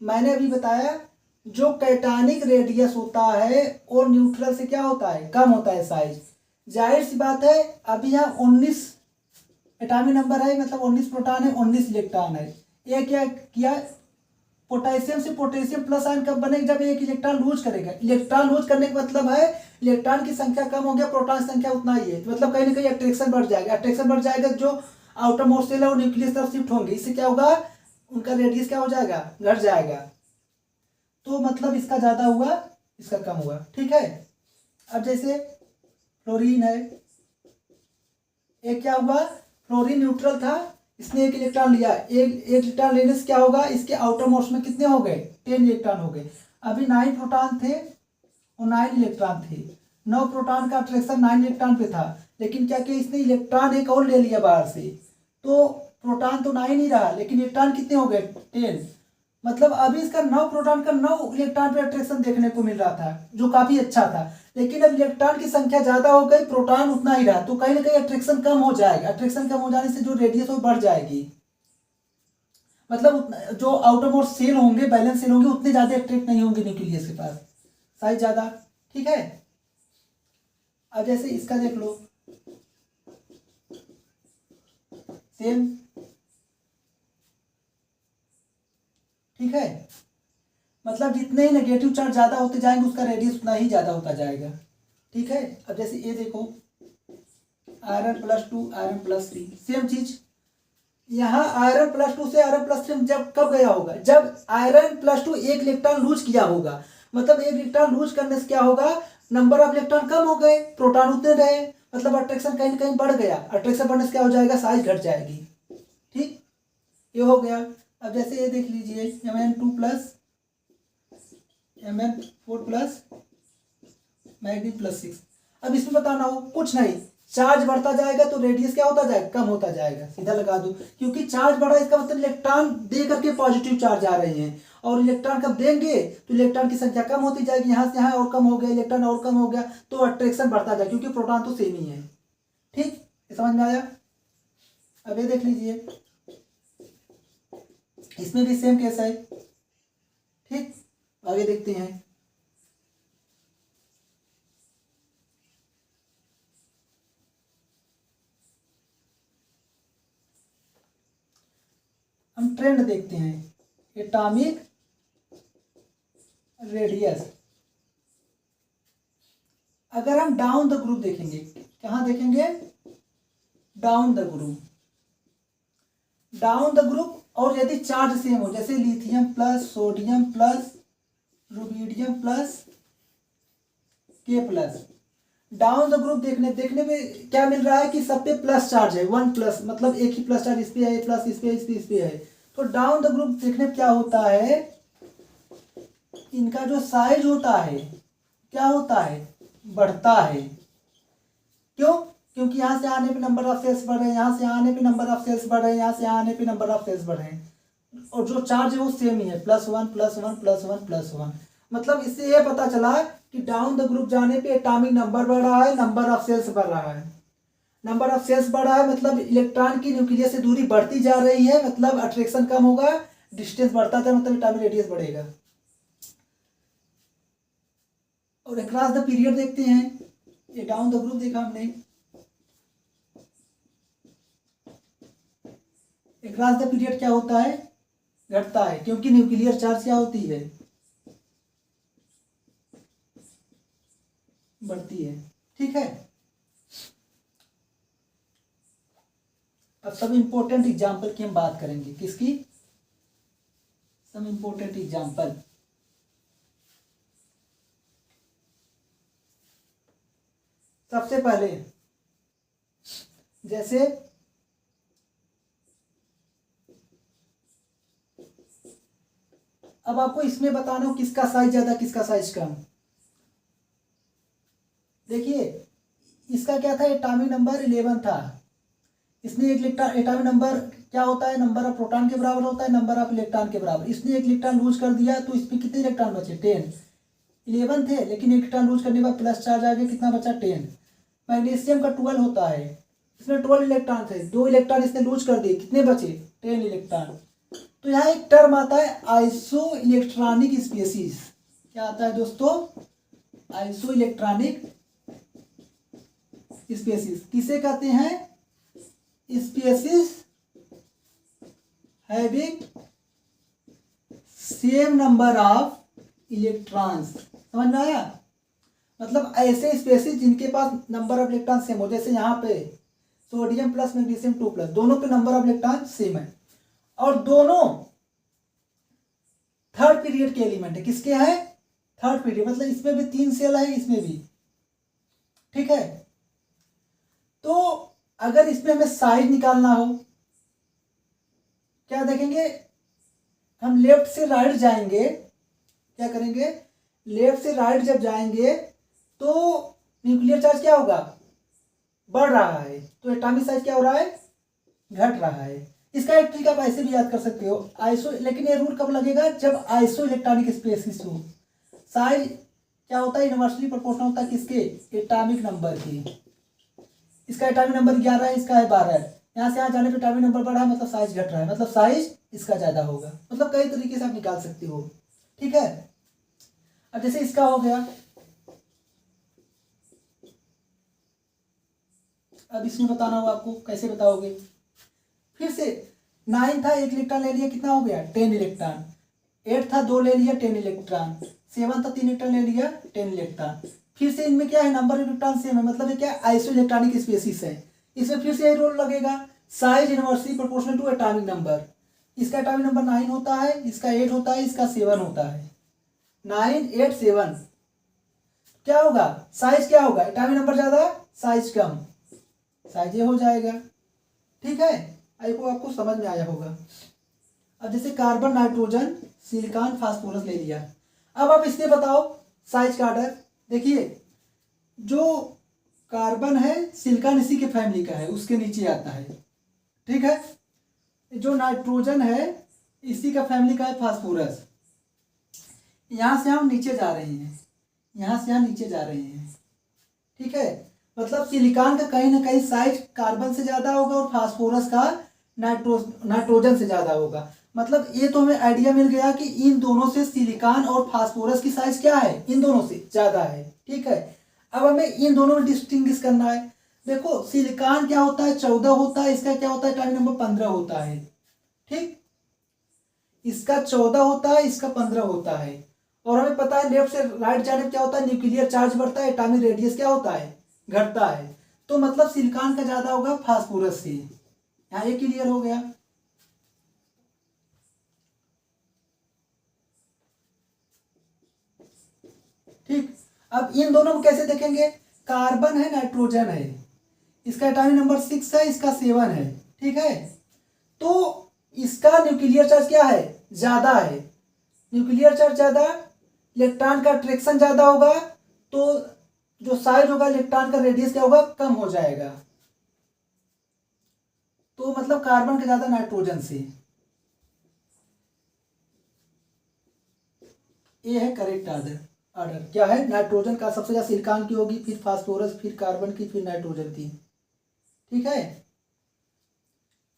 मैंने अभी बताया जो कैटानिक रेडियस होता है और न्यूट्रल से क्या होता है, कम होता है साइज। जाहिर सी बात है, अभी यहाँ 19 एटॉमिक नंबर है, मतलब 19 प्रोटॉन है, 19 इलेक्ट्रॉन है। ये क्या किया, पोटेशियम से पोटेशियम प्लस आयन कब बनेगा, जब एक इलेक्ट्रॉन लूज करेगा। इलेक्ट्रॉन लूज करने का मतलब है इलेक्ट्रॉन की संख्या कम हो गया, प्रोटॉन की संख्या उतना ही है, मतलब कहीं ना कहीं अट्रैक्शन बढ़ जाएगा। अट्रैक्शन बढ़ जाएगा, जो आउटर मोस्ट सेल है वो न्यूक्लियस तरफ शिफ्ट होंगे, इससे क्या होगा, उनका रेडियस क्या हो जाएगा, घट जाएगा। तो मतलब इसका ज़्यादा हुआ, इसका कम हुआ, ठीक है। अब जैसे फ्लोरीन है, एक क्या हुआ, फ्लोरीन न्यूट्रल था, इसने एक इलेक्ट्रॉन लिया, एक इलेक्ट्रॉन लेने से क्या होगा, इसके आउटर मोस्ट में कितने हो गए, 10 इलेक्ट्रॉन हो गए। अभी 9 प्रोटॉन थे और 9 इलेक्ट्रॉन थे, 9 प्रोटॉन का अट्रैक्शन 9 इलेक्ट्रॉन पे था, लेकिन क्या किया इसने, इलेक्ट्रॉन एक और ले लिया बाहर से, तो प्रोटॉन तो 9 ही रहा, लेकिन इलेक्ट्रॉन कितने हो गए, 10। मतलब अभी इसका 9 प्रोटॉन का 9 इलेक्ट्रॉन पे अट्रैक्शन देखने को मिल रहा था, जो काफी अच्छा था। लेकिन अब इलेक्ट्रॉन की संख्या ज्यादा हो गई, प्रोटॉन उतना ही रहा, तो कहीं ना कहीं अट्रैक्शन कम हो जाएगा। अट्रैक्शन कम हो जाने से जो रेडियस वो बढ़ जाएगी, मतलब जो आउटर मोस्ट सेल होंगे, बैलेंस सेल होंगे, उतने ज्यादा अट्रैक्ट नहीं होंगे न्यूक्लियस के पास, साइज ज्यादा, ठीक है। अब जैसे इसका देख लो, सेम, ठीक है। मतलब जितने ही नेगेटिव चार्ज ज़्यादा होते जाएंगे, उसका रेडियस उतना ही ज़्यादा होता जाएगा, ठीक है। अब जैसे ये देखो, आयरन +2 आयरन +3, सेम चीज। यहाँ आयरन +2 से आयरन +3 जब कब गया होगा, जब आयरन +2 एक इलेक्ट्रॉन लूज किया होगा, मतलब एक इलेक्ट्रॉन लूज करने से क्या होगा, नंबर ऑफ इलेक्ट्रॉन कम हो गए, प्रोटॉन उतने रहे, मतलब अट्रैक्शन कहीं ना कहीं बढ़ गया। अट्रैक्शन बढ़ने से क्या हो जाएगा, साइज घट जाएगी, ठीक, ये हो गया। अब जैसे ये देख लीजिए, Mn2+ Mn4+ मैग्नीज +6। अब इसमें बताना हो कुछ नहीं, चार्ज बढ़ता जाएगा तो रेडियस क्या होता जाएगा, कम होता जाएगा, सीधा लगा दो, क्योंकि चार्ज बढ़ा इसका मतलब इलेक्ट्रॉन दे करके पॉजिटिव चार्ज आ रहे हैं, और इलेक्ट्रॉन कब देंगे तो इलेक्ट्रॉन की संख्या कम होती जाएगी, यहाँ से यहाँ और कम हो गया, इलेक्ट्रॉन और कम हो गया, तो अट्रैक्शन बढ़ता जाएगा, क्योंकि प्रोटॉन तो सेम ही है, ठीक, ये समझ में आया। अब ये देख लीजिए, इसमें भी सेम केस है, ठीक, आगे देखते हैं। हम ट्रेंड देखते हैं, एटॉमिक रेडियस। अगर हम डाउन द ग्रुप देखेंगे, कहाँ देखेंगे, down the group, down the group, और यदि चार्ज सेम हो, जैसे lithium plus, sodium plus, rubidium plus, K+, down the group देखने में क्या मिल रहा है कि सब पे प्लस चार्ज है, 1+, मतलब एक ही प्लस चार्ज इस पे है, प्लस इस पे, इस पे है। तो डाउन द ग्रुप देखने में क्या होता है, इनका जो साइज होता है क्या होता है, बढ़ता है। क्यों, क्योंकि यहाँ से आने पे नंबर ऑफ सेल्स बढ़ रहे हैं, यहाँ से आने पे नंबर ऑफ सेल्स बढ़ रहे हैं, यहाँ से आने पे नंबर ऑफ सेल्स बढ़ रहे हैं, और जो चार्ज है वो सेम ही है, +1 +1 +1 +1। मतलब इससे ये पता चला कि डाउन द ग्रुप जाने पे एटॉमिक नंबर बढ़ रहा है, नंबर ऑफ सेल्स बढ़ रहा है। नंबर ऑफ सेल्स बढ़ रहा है मतलब इलेक्ट्रॉन की न्यूक्लियस से दूरी बढ़ती जा रही है, मतलब अट्रैक्शन कम होगा, डिस्टेंस बढ़ता जाए मतलब एटॉमिक रेडियस बढ़ेगा। और अक्रॉस द पीरियड देखते हैं, ये डाउन द ग्रुप देखा हमने, अक्रॉस द पीरियड क्या होता है, घटता है, क्योंकि न्यूक्लियर चार्ज क्या होती है, बढ़ती है, ठीक है। अब सब इंपॉर्टेंट एग्जाम्पल की हम बात करेंगे, किसकी, सब इंपॉर्टेंट एग्जाम्पल। सबसे पहले जैसे अब आपको इसमें बताना हो किसका साइज ज्यादा किसका साइज कम। देखिए इसका क्या था, एटॉमिक नंबर 11 था, इसने एक एटॉमिक नंबर क्या होता है, नंबर ऑफ प्रोटॉन के बराबर होता है, नंबर ऑफ इलेक्ट्रॉन के बराबर। इसने एक इलेक्ट्रॉन लूज कर दिया तो इसमें कितने इलेक्ट्रॉन बचे, 10। 11 थे, लेकिन एक इलेक्ट्रॉन लूज करने के बाद प्लस चार्ज आ गया, कितना बचा, 10। मैग्नीशियम का 12 होता है, इसमें 12 इलेक्ट्रॉन थे, 2 इलेक्ट्रॉन इसने लूज कर दिए, कितने बचे 10 इलेक्ट्रॉन। तो यहाँ एक टर्म आता है आइसो इलेक्ट्रॉनिक स्पीसीज। क्या आता है दोस्तों? Iso electronic species. किसे कहते हैं? Species having same number of electrons. समझ में आया? मतलब ऐसे स्पीसीज जिनके पास नंबर ऑफ इलेक्ट्रॉन सेम हो, जैसे यहाँ पे सोडियम प्लस मैग्नीशियम 2+, दोनों के नंबर ऑफ इलेक्ट्रॉन सेम है और दोनों थर्ड पीरियड के एलिमेंट है। किसके हैं? Third period. मतलब इसमें भी 3 सेल है, इसमें भी। ठीक है, तो अगर इसमें हमें साइज निकालना हो, क्या देखेंगे? हम लेफ्ट से राइट जाएंगे, क्या करेंगे? लेफ्ट से राइट जब जाएंगे तो न्यूक्लियर चार्ज क्या होगा? बढ़ रहा है, तो एटॉमिक साइज क्या हो रहा है? घट रहा है। इसका एक ट्रिक आप ऐसे भी याद कर सकते हो, आइसो, लेकिन ये रूल कब लगेगा? जब आइसो इलेक्ट्रॉनिक स्पीसीज हो। साइज क्या होता है? इनवर्सली प्रोपोर्शनल होता है किसके? एटॉमिक नंबर के। इसका एटॉमिक नंबर 11 है, इसका है 12 है। यहाँ से यहाँ जाने पर एटॉमिक नंबर बढ़ा है, मतलब साइज घट रहा है, मतलब साइज इसका ज्यादा होगा। मतलब कई तरीके से आप निकाल सकते हो। ठीक है, अब जैसे इसका हो गया, अब इसमें बताना होगा आपको, कैसे बताओगे? फिर से 9 था, 1 इलेक्ट्रॉन ले लिया, कितना हो गया? 10 इलेक्ट्रॉन। 8 था, 2 ले लिया, 10 इलेक्ट्रॉन। 7 था, 3 इलेक्ट्रॉन ले लिया, 10 इलेक्ट्रॉन। फिर से इनमें क्या है? नंबर ऑफ इलेक्ट्रॉन सेम है, मतलब ये क्या? आइसो इलेक्ट्रॉनिक स्पीसीज है। इसमें फिर से यही रूल लगेगा, size inversely proportional to atomic number. इसका एटॉमिक नंबर 9 होता है, इसका 8 होता है, इसका 7 होता है। 9, 8, 7 क्या होगा? साइज क्या होगा? एटॉमिक नंबर ज्यादा, साइज कम, साइज ये हो जाएगा। ठीक है, आई को आपको समझ में आया होगा। अब जैसे कार्बन, नाइट्रोजन, सिलिकॉन, फास्फोरस ले लिया। अब आप इसमें बताओ साइज का ऑर्डर। देखिए, जो कार्बन है, सिलिकॉन इसी के फैमिली का है, उसके नीचे आता है। ठीक है, जो नाइट्रोजन है इसी का फैमिली का है, फास्फोरस। यहाँ से हम नीचे जा रहे हैं, यहाँ से यहाँ नीचे जा रहे हैं। ठीक है, मतलब सिलिकॉन का कहीं ना कहीं साइज कार्बन से ज्यादा होगा और फास्फोरस का नाइट्रोजन से ज्यादा होगा। मतलब ये तो हमें आइडिया मिल गया कि इन दोनों से सिलिकॉन और फास्फोरस की साइज क्या है? इन दोनों से ज्यादा है। ठीक है, अब हमें इन दोनों में डिस्टिंग्विश करना है। देखो, सिलिकॉन क्या होता है? 14 होता है, इसका क्या होता है? एटॉमिक नंबर 15 होता है। ठीक, इसका 14 होता है, इसका 15 होता है। और हमें पता है लेफ्ट से राइट जाने पर क्या होता है? न्यूक्लियर चार्ज बढ़ता है, एटॉमिक रेडियस क्या होता है? घटता है। तो मतलब सिलिकॉन का ज्यादा होगा फास्फोरस से। यहाँ ये क्लियर हो गया। ठीक, अब इन दोनों को कैसे देखेंगे? कार्बन है, नाइट्रोजन है, इसका एटॉमिक नंबर 6 है, इसका 7 है। ठीक है, तो इसका न्यूक्लियर चार्ज क्या है? ज्यादा है। न्यूक्लियर चार्ज ज्यादा, इलेक्ट्रॉन का अट्रैक्शन ज्यादा होगा, तो जो साइज होगा इलेक्ट्रॉन का रेडियस क्या होगा? कम हो जाएगा। तो मतलब कार्बन का ज्यादा नाइट्रोजन से। ये है करेक्ट ऑर्डर। ऑर्डर क्या है? नाइट्रोजन का सबसे ज्यादा सिलिकॉन की होगी, फिर फास्फोरस, फिर कार्बन की, फिर नाइट्रोजन की। ठीक है,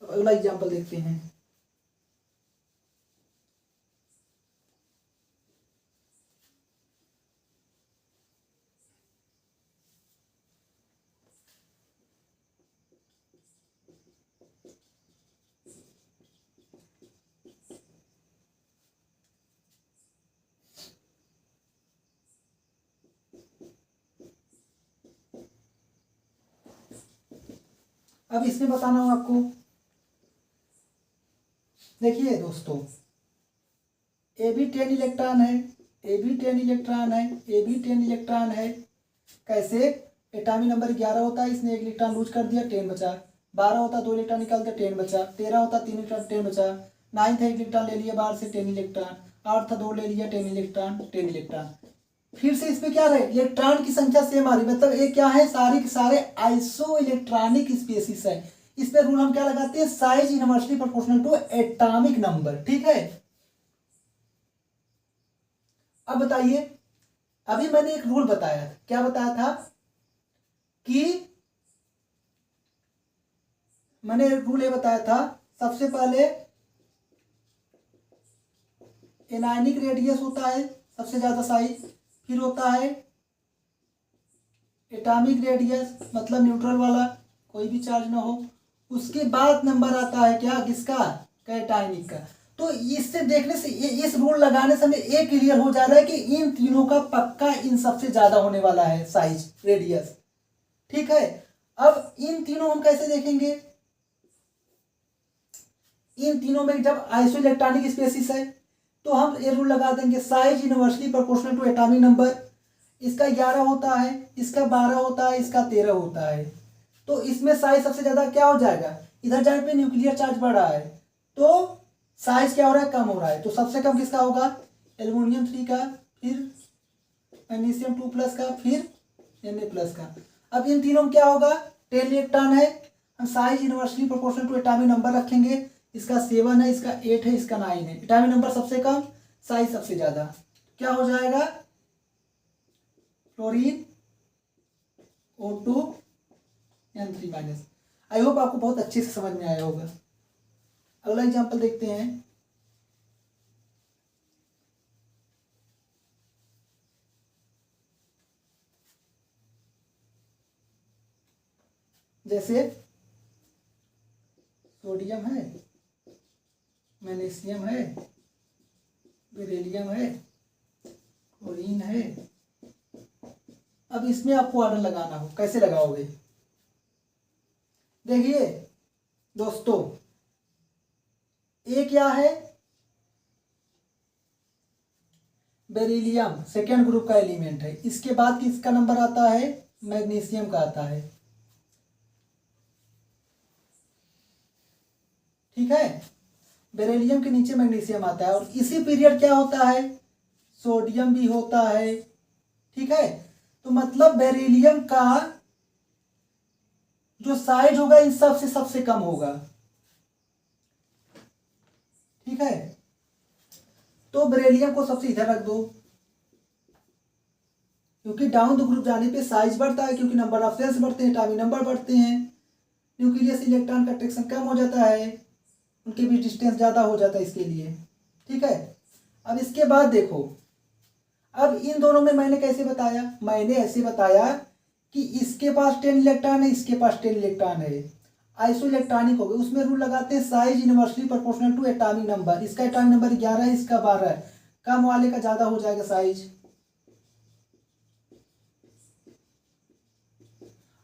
अगला एग्जांपल देखते हैं। अब इसमें बताना हो आपको। देखिए दोस्तों, ए भी 10 इलेक्ट्रॉन है, ए भी 10 इलेक्ट्रॉन है, ए भी 10 इलेक्ट्रॉन है। कैसे? एटॉमिक नंबर 11 होता है, इसने 1 इलेक्ट्रॉन लूज कर दिया, 10 बचा। 12 होता, 2 इलेक्ट्रॉन निकाल दिया, 10 बचा। 13 होता, 3 इलेक्ट्रॉन, 10 बचा। 9 था, 1 इलेक्ट्रॉन ले लिया बाहर से, 10 इलेक्ट्रॉन। 8 था, 2 ले लिया, 10 इलेक्ट्रॉन, 10 इलेक्ट्रॉन। फिर से इसमें क्या रहे? इलेक्ट्रॉन की संख्या सेम आ रही, मतलब ये क्या है? सारे के सारे आइसो इलेक्ट्रॉनिक स्पीसीज है। इस पे रूल हम क्या लगाते हैं? Size inversely proportional to atomic number. ठीक है, अब बताइए, अभी मैंने एक रूल बताया था। क्या बताया था? कि मैंने रूल ये बताया था, सबसे पहले एनायनिक रेडियस होता है सबसे ज्यादा साइज, फिर होता है एटॉमिक रेडियस मतलब न्यूट्रल वाला, कोई भी चार्ज ना हो, उसके बाद नंबर आता है क्या, किसका, कैटायनिक का। तो इससे देखने से इस रूल लगाने से हमें ये क्लियर हो जा रहा है कि इन तीनों का पक्का इन सबसे ज्यादा होने वाला है साइज रेडियस। ठीक है, अब इन तीनों हम कैसे देखेंगे, इन तीनों में जब आइसोइलेक्ट्रॉनिक स्पेसिस है तो हम ये रूल लगा देंगे, size inversely proportional to atomic number. इसका 11 होता है, इसका 12 होता है, इसका 13 होता है। तो इसमें साइज सबसे ज्यादा क्या हो जाएगा, इधर जहाँ पे न्यूक्लियर चार्ज बढ़ रहा है तो साइज क्या हो रहा है, कम हो रहा है। तो सबसे कम किसका होगा, एल्युमिनियम 3 का, फिर मैग्नीशियम 2+ का, फिर Na+ का। अब इन तीनों में क्या होगा, 10 इलेक्ट्रॉन है, हम size inversely proportional to atomic number रखेंगे। इसका 7 है, इसका 8 है, इसका 9 है। एटॉमिक नंबर सबसे कम, साइज सबसे ज्यादा, क्या हो जाएगा, क्लोरीन O2N3-। आई होप आपको बहुत अच्छे से समझ में आया होगा। अगला एग्जांपल देखते हैं। जैसे सोडियम है, मैग्नीशियम है, बेरिलियम है, क्लोरीन है। अब इसमें आपको ऑर्डर लगाना हो, कैसे लगाओगे, देखिए दोस्तों, ये क्या है, बेरिलियम सेकेंड ग्रुप का एलिमेंट है। इसके बाद किसका नंबर आता है, मैग्नीशियम का आता है। ठीक है, बेरिलियम के नीचे मैग्नीशियम आता है, और इसी पीरियड क्या होता है, सोडियम भी होता है। ठीक है, तो मतलब बेरिलियम का जो साइज होगा इन सब से सबसे कम होगा। ठीक है, तो बेरिलियम को सबसे इधर रख दो, क्योंकि डाउन द ग्रुप जाने पे साइज बढ़ता है, क्योंकि नंबर ऑफ सेल्स बढ़ते हैं, एटॉमिक नंबर बढ़ते हैं, न्यूक्लियस इलेक्ट्रॉन का अट्रैक्शन कम हो जाता है, उनके बीच डिस्टेंस ज़्यादा हो जाता है इसके लिए। ठीक है, अब इसके बाद देखो, अब इन दोनों में मैंने कैसे बताया, मैंने ऐसे बताया कि इसके पास 10 इलेक्ट्रॉन है, इसके पास 10 इलेक्ट्रॉन है, आइसो इलेक्ट्रॉनिक हो गए। उसमें रूल लगाते हैं size inversely proportional to atomic number. इसका एटॉमिक नंबर 11 है, इसका 12 है, कम वाले का ज़्यादा हो जाएगा साइज।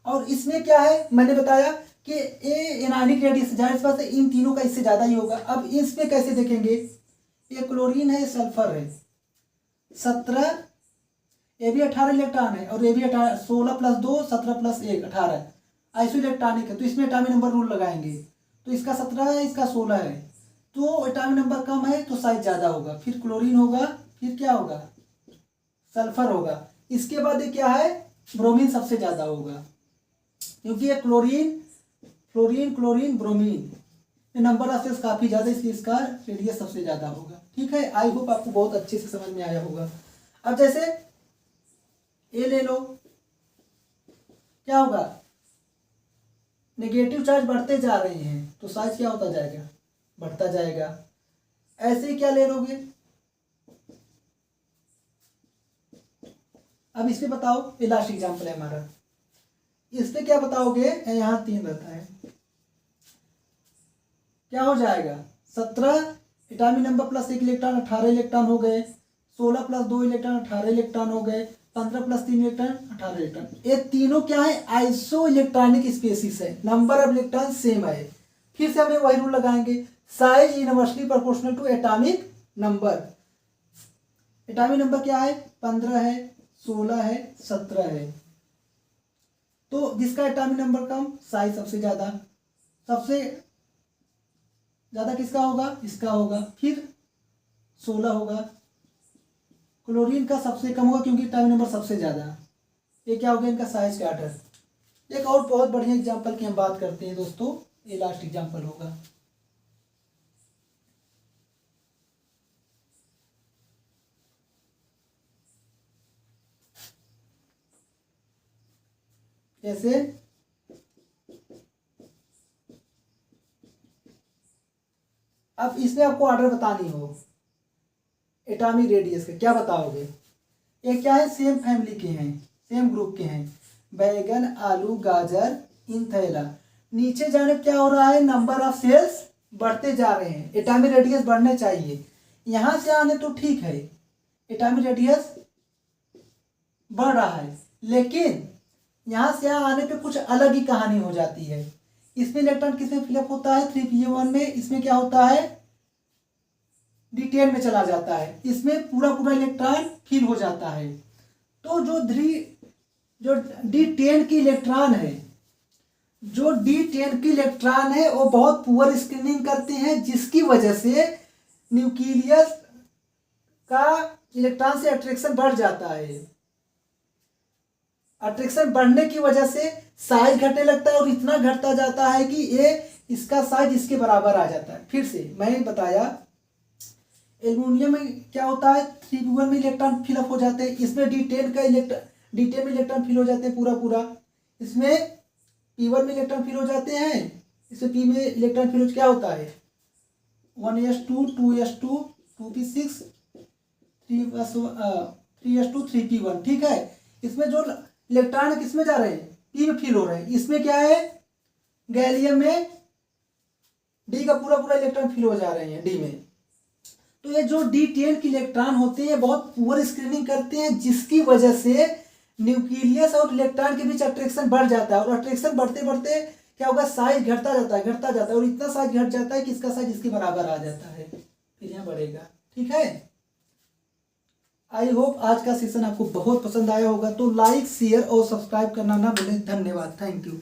और इसमें क्या है, मैंने बताया कि ए एनायनिक रेडियस, जाहिर सी बात है इन तीनों का इससे ज़्यादा ही होगा। अब इसमें कैसे देखेंगे, ये क्लोरीन है, सल्फर है, 17, ये भी 18 इलेक्ट्रॉन है, और ये भी 18, 16 + 2 17 + 1 18 आइसो इलेक्ट्रॉनिक है। तो इसमें एटॉमिक नंबर रूल लगाएंगे, तो इसका 17 है, इसका 16 है, तो एटॉमिक नंबर कम है तो साइज ज़्यादा होगा, फिर क्लोरीन होगा, फिर क्या होगा, सल्फर होगा। इसके बाद ये क्या है, ब्रोमीन सबसे ज़्यादा होगा, क्योंकि ये क्लोरीन फ्लोरीन क्लोरीन ब्रोमीन, ये नंबर ऑफ सेल्स काफ़ी ज़्यादा, इसलिए इसका रेडियस सबसे ज़्यादा होगा। ठीक है, आई होप आपको बहुत अच्छे से समझ में आया होगा। अब जैसे ये ले लो, क्या होगा, नेगेटिव चार्ज बढ़ते जा रहे हैं तो साइज क्या होता जाएगा, बढ़ता जाएगा। ऐसे ही क्या ले लोगे, अब इस पे बताओ, ये लास्ट एग्जाम्पल है हमारा, इस पे क्या बताओगे, यहाँ 3 रहता है, क्या हो जाएगा, 17 atomic number plus 1 electron 18 electron हो गए, 16 + 2 इलेक्ट्रॉन 18 इलेक्ट्रॉन हो गए, 15 + 3 इलेक्ट्रॉन 18 इलेक्ट्रॉन। ये तीनों क्या है, आइसो इलेक्ट्रॉनिक स्पेसिस है, नंबर ऑफ इलेक्ट्रॉन सेम है। फिर से हमें वही रूल लगाएंगे, size inversely proportional to atomic number. Atomic number क्या है, 15 है, 16 है, 17 है, तो जिसका एटॉमिक नंबर कम, साइज सबसे ज्यादा। सबसे ज्यादा किसका होगा, इसका होगा, फिर 16 होगा। क्लोरीन का सबसे कम होगा, क्योंकि एटॉमिक नंबर सबसे ज्यादा। ये क्या हो गया, इनका साइज का ऑर्डर। एक और बहुत बढ़िया एग्जांपल की हम बात करते हैं दोस्तों, ये लास्ट एग्जांपल होगा। जैसे अब इसमें आपको ऑर्डर बतानी हो एटॉमिक रेडियस का, क्या बताओगे? ये क्या है, सेम फैमिली के हैं, सेम ग्रुप के हैं, बैगन, आलू, गाजर, इन थैला। नीचे जाने क्या हो रहा है, नंबर ऑफ सेल्स बढ़ते जा रहे हैं, एटॉमिक रेडियस बढ़ने चाहिए। यहाँ से आने तो ठीक है, एटॉमिक रेडियस बढ़ रहा है, लेकिन यहाँ से यहाँ आने पे कुछ अलग ही कहानी हो जाती है। इसमें इलेक्ट्रॉन किसमें फिलअप होता है, 3p1 में। इसमें क्या होता है, D10 में चला जाता है, इसमें पूरा पूरा इलेक्ट्रॉन फिल हो जाता है। तो जो D10 की इलेक्ट्रॉन है, जो D10 की इलेक्ट्रॉन है वो बहुत पुअर स्क्रीनिंग करते हैं, जिसकी वजह से न्यूक्लियस का इलेक्ट्रॉन से अट्रैक्शन बढ़ जाता है। अट्रैक्शन बढ़ने की वजह से साइज घटने लगता है और इतना घटता जाता है कि ये इसका साइज इसके बराबर आ जाता है। फिर से मैंने बताया, एल्युमिनियम में क्या होता है, 3p1 में इलेक्ट्रॉन फिलअप हो जाते हैं, इसमें D10 में इलेक्ट्रॉन फिल हो जाते हैं पूरा पूरा। इसमें p1 में इलेक्ट्रॉन फिल हो जाते हैं, इसमें p में इलेक्ट्रॉन फिल क्या होता है, 1s2 2s2 2p6 3s2 3p1, ठीक है। इसमें जो इलेक्ट्रॉन किसमें जा रहे हैं, p में फिल हो रहे हैं। इसमें क्या है, गैलियम में d का पूरा पूरा इलेक्ट्रॉन फिल हो जा रहे हैं d में। तो ये जो D10 के इलेक्ट्रॉन होते हैं बहुत पुअर स्क्रीनिंग करते हैं, जिसकी वजह से न्यूक्लियस और इलेक्ट्रॉन के बीच अट्रैक्शन बढ़ जाता है, और अट्रैक्शन बढ़ते बढ़ते क्या होगा, साइज घटता जाता है और इतना साइज घट जाता है कि इसका साइज इसके बराबर आ जाता है, फिर यहाँ बढ़ेगा, ठीक है। आई होप आज का सेशन आपको बहुत पसंद आया होगा, तो लाइक शेयर और सब्सक्राइब करना ना भूलें। धन्यवाद, थैंक यू।